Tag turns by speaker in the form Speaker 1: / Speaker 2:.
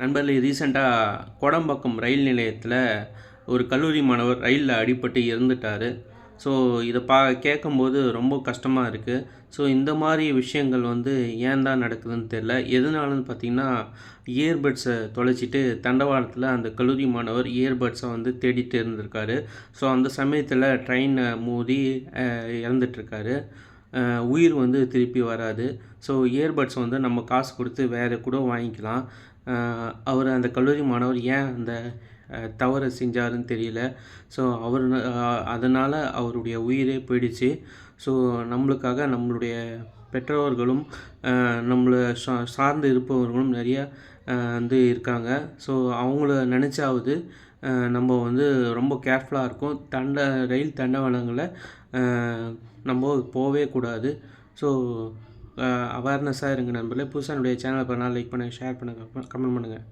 Speaker 1: நண்பர்களே, ரீசெண்டாக கோடம்பாக்கம் ரயில் நிலையத்தில் ஒரு கல்லூரி மாணவர் ரயிலில் அடிபட்டு இறந்துட்டார். ஸோ இதை கேட்கும்போது ரொம்ப கஷ்டமாக இருக்குது. ஸோ இந்த மாதிரி விஷயங்கள் ஏன் தான் நடக்குதுன்னு தெரில. எதனாலன்னு பார்த்தீங்கன்னா, இயர்பட்ஸை தொலைச்சிட்டு தண்டவாளத்தில் அந்த கல்லூரி மாணவர் இயர்பட்ஸை தேடிட்டு இருந்திருக்காரு. ஸோ அந்த சமயத்தில் ட்ரெயினை மோதி இறந்துட்டுருக்காரு. உயிர் திருப்பி வராது. ஸோ இயர்பட்ஸ் நம்ம காசு கொடுத்து வேறு கூட வாங்கிக்கலாம். அவர் அந்த கல்லூரி மாணவர் ஏன் அந்த தவறை செஞ்சாருன்னு தெரியல. ஸோ அதனால் அவருடைய உயிரே போயிடுச்சு. ஸோ நம்மளுக்காக நம்மளுடைய பெற்றோர்களும் நம்மளை சார்ந்து இருப்பவர்களும் நிறையா இருக்காங்க. ஸோ அவங்கள நினச்சாவது நம்ம ரொம்ப கேர்ஃபுல்லாக இருக்கும். ரயில் தண்டவாளங்களை நம்ம போகவே கூடாது. ஸோ அவேர்னஸாக இருங்க நண்பர்களே. புதுசாக என்னுடைய சேனலை பண்ணால் லைக் பண்ணுங்கள், ஷேர் பண்ணுங்கள், கமெண்ட் பண்ணுங்கள்.